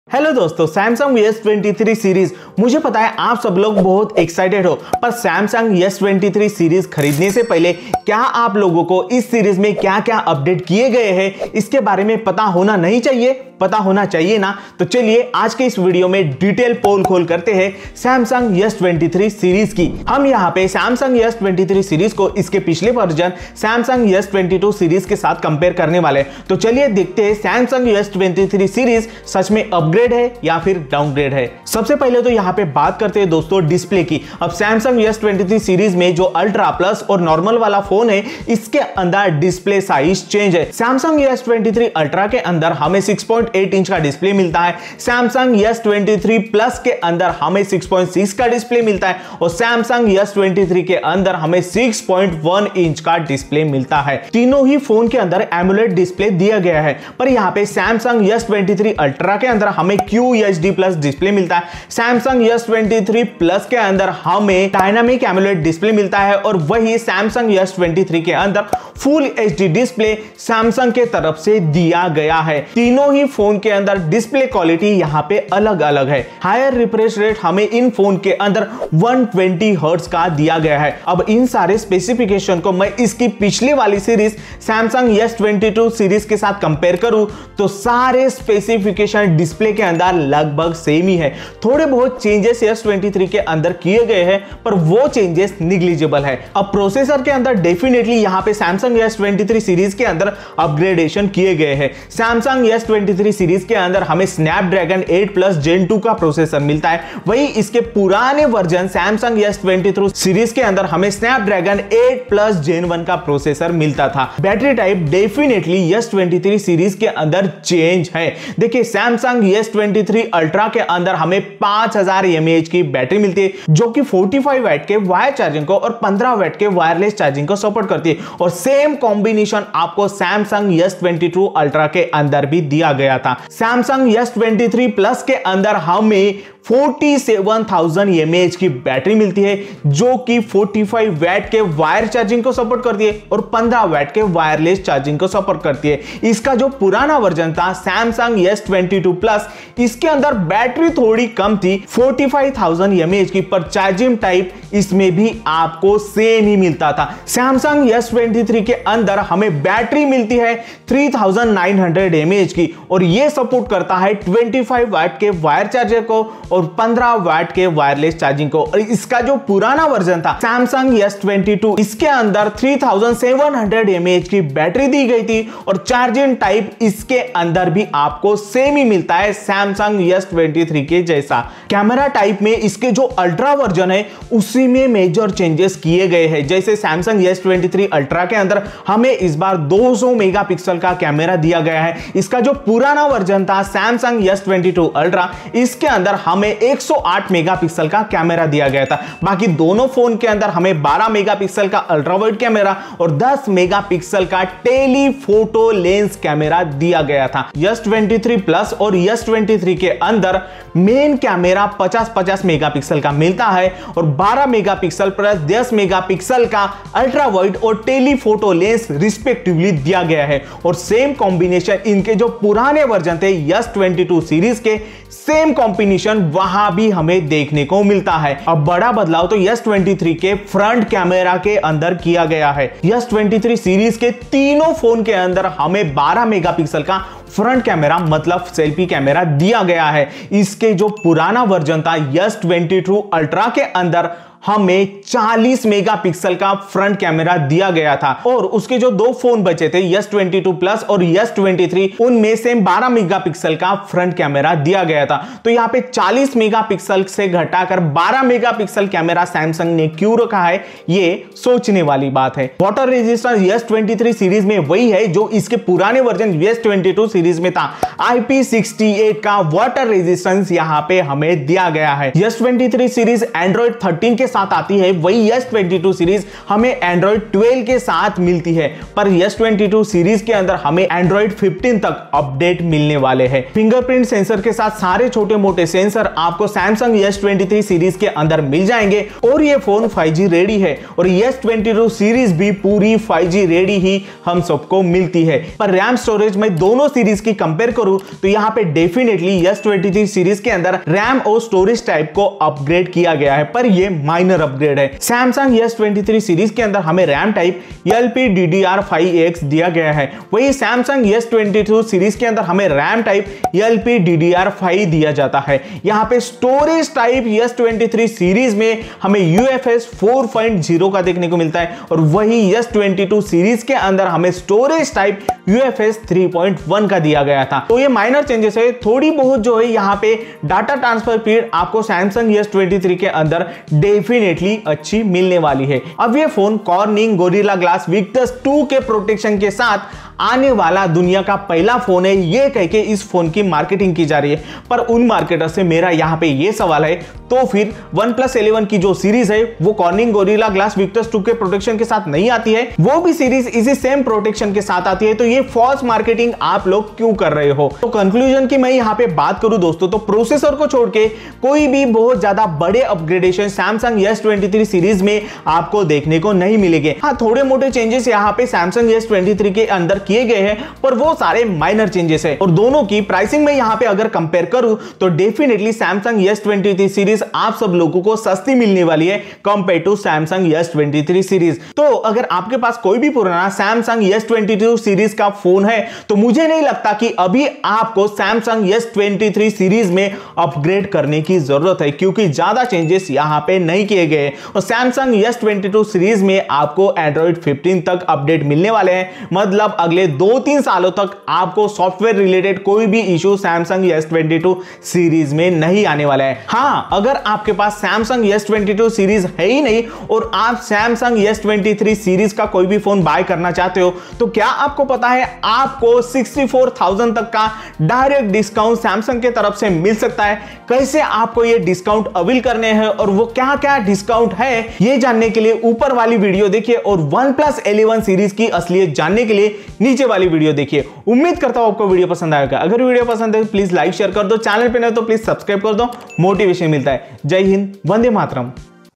Hello दोस्तों, Samsung S23 series. मुझे पता है आप सब लोग बहुत एक्साइटेड हो, पर सैमसंग S23 सीरीज खरीदने से पहले क्या आप लोगों को इस सीरीज में क्या क्या अपडेट किए गए हैं इसके बारे में पता होना नहीं चाहिए? पता होना चाहिए ना। तो चलिए आज के इस वीडियो में डिटेल पोल खोल करते हैं सैमसंग S23 सीरीज की। हम यहाँ पे सैमसंग S23 सीरीज को इसके पिछले वर्जन सैमसंग S22 सीरीज के साथ कंपेयर करने वाले हैं। तो चलिए देखते हैं सैमसंग S23 सीरीज सच में अपग्रेड है या फिर डाउनग्रेड है। सबसे पहले तो यहाँ पे बात करते हैं दोस्तों डिस्प्ले की। अब सैमसंग S23 सीरीज में जो अल्ट्रा प्लस और नॉर्मल वाला फोन है, इसके अंदर डिस्प्ले साइज चेंज है। सैमसंग S23 अल्ट्रा के अंदर हमें 6.8 इंच का डिस्प्ले मिलता है, सैमसंग S23 प्लस के अंदर हमें 6.6 का डिस्प्ले मिलता है और सैमसंग S23 के अंदर हमें 6.1 इंच का डिस्प्ले मिलता है। तीनों ही फोन के अंदर एमोलेड डिस्प्ले दिया गया है, पर यहाँ पे सैमसंग S23 अल्ट्रा के अंदर हमें QHD प्लस डिस्प्ले मिलता है, सैमसंग S23 प्लस के अंदर हमें डायनामिक एमोलेड डिस्प्ले मिलता है और वही सैमसंग S23 के अंदर फुल HD डिस्प्ले सैमसंग के तरफ से दिया गया है। तीनों ही फोन के अंदर डिस्प्ले क्वालिटी यहाँ पे अलग अलग है। हायर रिफ्रेश रेट हमें इन फोन के अंदर 120 हर्ट्ज का दिया गया है। अब इन सारे स्पेसिफिकेशन को मैं इसकी पिछली वाली सीरीज सैमसंग S22 सीरीज के साथ कंपेयर करूं तो सारे स्पेसिफिकेशन डिस्प्ले के अंदर लगभग सेम ही है। थोड़े बहुत चेंजेस S23 के अंदर किए गए हैं, पर वो चेंजेस निग्लिजिबल है। अब प्रोसेसर के अंदर डेफिनेटली यहाँ पे सैमसंग S23 सीरीज के अंदर अपग्रेडेशन किए गए हैं। सैमसंग S23 सीरीज के अंदर हमें स्नैपड्रैगन 8 प्लस Gen 2 का प्रोसेसर मिलता है, वही इसके पुराने वर्जन सैमसंग S23 सीरीज के अंदर हमें स्नैपड्रैगन 8 प्लस Gen 1 का प्रोसेसर मिलता था। Battery type definitely S23 series के अंदर चेंज है। देखिए सैमसंग S23 अल्ट्रा के अंदर हमें 5000 mAh की बैटरी मिलती है, जो कि 45 वाट के वायर चार्जिंग को और 15 वाट के वायरलेस चार्जिंग को सपोर्ट करती है और सेम कॉम्बिनेशन आपको सैमसंग S22 अल्ट्रा के अंदर भी दिया गया था। सैमसंग S23 प्लस के अंदर हमें 47,000 mAh की बैटरी मिलती है, जो कि 45 वाट के वायर चार्जिंग को सपोर्ट करती है और 15 वाट के वायरलेस चार्जिंग को सपोर्ट करती है। इसका जो पुराना वर्जन था सैमसंग S22 प्लस, इसके अंदर बैटरी थोड़ी कम थी 45,000 mAh की, पर चार्जिंग टाइप इसमें भी आपको सेम ही मिलता था। सैमसंग S23 के अंदर हमें बैटरी मिलती है 3900 mAh की और यह सपोर्ट करता है 25 वाट के वायर चार्जर को और 15 वाट के वायरलेस चार्जिंग को। और इसका जो पुराना वर्जन था सैमसंग S22, इसके अंदर 3700 mAh की बैटरी दी गई थी और चार्जिंग टाइप इसके अंदर भी आपको सेम ही मिलता है सैमसंग S23 के जैसा। कैमरा टाइप में इसके जो अल्ट्रा वर्जन है उसी में मेजर चेंजेस किए गए हैं। जैसे सैमसंग S23 अल्ट्रा के अंदर हमें इस बार 200 मेगापिक्सल का कैमरा दिया गया है। इसका जो पुराना वर्जन था सैमसंग S22 अल्ट्रा, इसके अंदर हमें 108 मेगापिक्सल का कैमरा दिया गया था। बाकी दोनों फोन के अंदर हमें 12 मेगापिक्सल का अल्ट्रा वाइड कैमरा और 10 मेगापिक्सल का टेलीफोटो लेंस कैमरा दिया गया था। S23 प्लस और S23 के अंदर मेन कैमरा 50-50 मेगापिक्सल का मिलता है और 12 मेगापिक्सल प्लस 10 मेगापिक्सल का अल्ट्रा वाइड और टेलीफोटो लेंस रिस्पेक्टिवली दिया गया है। और सेम कॉम्बिनेशन इनके जो पुराने वर्जन थे S22 सीरीज के, सेम कॉम्बिनेशन वहां भी हमें देखने को मिलता है। अब बड़ा बदलाव तो S23 के फ्रंट कैमरा के अंदर किया गया है। S23 सीरीज के तीनों फोन के अंदर हमें 12 मेगापिक्सल का फ्रंट कैमरा मतलब सेल्फी कैमरा दिया गया है। इसके जो पुराना वर्जन था S22 अल्ट्रा के अंदर हमें 40 मेगापिक्सल का फ्रंट कैमरा दिया गया था और उसके जो दो फोन बचे थे S22 प्लस और S23, उनमें से 12 मेगापिक्सल का फ्रंट कैमरा दिया गया था। तो यहाँ पे 40 मेगापिक्सल से घटाकर 12 मेगापिक्सल कैमरा सैमसंग ने क्यों रखा है, ये सोचने वाली बात है। वाटर रेजिस्टेंस S23 सीरीज में वही है जो इसके पुराने वर्जन S22 सीरीज में था। IP68 का वाटर रेजिस्टेंस यहाँ पे हमें दिया गया है। S23 सीरीज एंड्रॉइड 13 के साथ आती है वही S22 सीरीज हमें Android 12 के साथ मिलती है, पर S22 सीरीज के अंदर हमें Android 15 तक अपडेट मिलने वाले हैं। फिंगरप्रिंट सेंसर के साथ सारे छोटे मोटे सेंसर आपको Samsung S23 सीरीज के अंदर मिल जाएंगे और ये फोन 5G रेडी है और S22 सीरीज भी पूरी 5G रेडी ही हम सबको मिलती है। पर रैम स्टोरेज में दोनों सीरीज की कंपेयर करूं तो यहाँ पे डेफिनेटली S23 सीरीज के अंदर रैम और स्टोरेज टाइप को अपग्रेड किया गया है, पर ये माइनर अपग्रेड है। Samsung S23 सीरीज के अंदर हमें रैम टाइप LPDDR5X दिया गया है, वही Samsung S22 सीरीज के अंदर हमें रैम टाइप LPDDR5 दिया जाता है। यहाँ पे स्टोरेज टाइप S23 सीरीज में हमें UFS 4.0 का देखने को मिलता है और वही S22 सीरीज के अंदर हमें स्टोरेज टाइप UFS 3.1 का दिया गया था। तो ये माइनर चेंजेस है, थोड़ी बहुत जो है यहाँ पे डाटा ट्रांसफर स्पीड आपको Samsung S23 के अंदर डेफिनेटली अच्छी मिलने वाली है। अब ये phone cornering gorilla glass Victus 2 के प्रोटेक्शन के साथ आने वाला दुनिया का पहला फोन है, ये कह के इस फोन की मार्केटिंग की जा रही है। पर उन मार्केटर से मेरा यहाँ पे ये सवाल है, तो फिर OnePlus 11 की जो सीरीज है वो कॉर्निंग गोरिल्ला ग्लास विक्टस 2 के प्रोटेक्शन के साथ नहीं आती है, वो भी सीरीज इसी सेम प्रोटेक्शन के साथ आती है, तो ये फॉल्स मार्केटिंग आप लोग क्यों कर रहे हो? तो कंक्लूजन की मैं यहाँ पे बात करूं दोस्तों, तो प्रोसेसर को छोड़ के कोई भी बहुत ज्यादा बड़े अपग्रेडेशन Samsung S23 सीरीज में आपको देखने को नहीं मिलेंगे। हाँ, थोड़े मोटे चेंजेस यहाँ पे Samsung S23 के अंदर किए गए हैं, पर वो सारे माइनर चेंजेस है। और दोनों की प्राइसिंग में यहाँ पे अगर कंपेयर करूं तो डेफिनेटली Samsung S23 सीरीज आप सब लोगों को सस्ती मिलने वाली है compare to Samsung S23 series. तो अगर आपके पास कोई भी पुराना Samsung S22 सीरीज का फोन है तो मुझे नहीं लगता कि अभी आपको Samsung S23 सीरीज में अपग्रेड करने की जरूरत है, क्योंकि ज्यादा चेंजेस यहाँ पे नहीं किए गए और Samsung S22 सीरीज में आपको Android 15 तक अपडेट मिलने वाले हैं। मतलब अगले 2-3 सालों तक आपको सॉफ्टवेयर रिलेटेड कोई भी इशू Samsung S22 सीरीज में नहीं आने वाला है। हाँ, अगर आपके पास Samsung S22 सीरीज है ही नहीं और आप Samsung S23 सीरीज का कोई भी फोन बाय करना चाहते हो तो क्या आपको पता है आपको 64,000 तक का डायरेक्ट डिस्काउंट Samsung के तरफ से मिल सकता है। कैसे आपको ये डिस्काउंट अवेल करने हैं और वो क्या क्या डिस्काउंट है ये जानने के लिए ऊपर वाली वीडियो देखिए और OnePlus 11 सीरीज की असलियत जानने के लिए नीचे वाली वीडियो देखिए। उम्मीद करता हूं आपको वीडियो पसंद आएगा। अगर वीडियो पसंद है तो प्लीज लाइक शेयर कर दो, चैनल पे नहीं तो प्लीज सब्सक्राइब कर दो, मोटिवेशन मिलता है। जय हिंद, वंदे मातरम।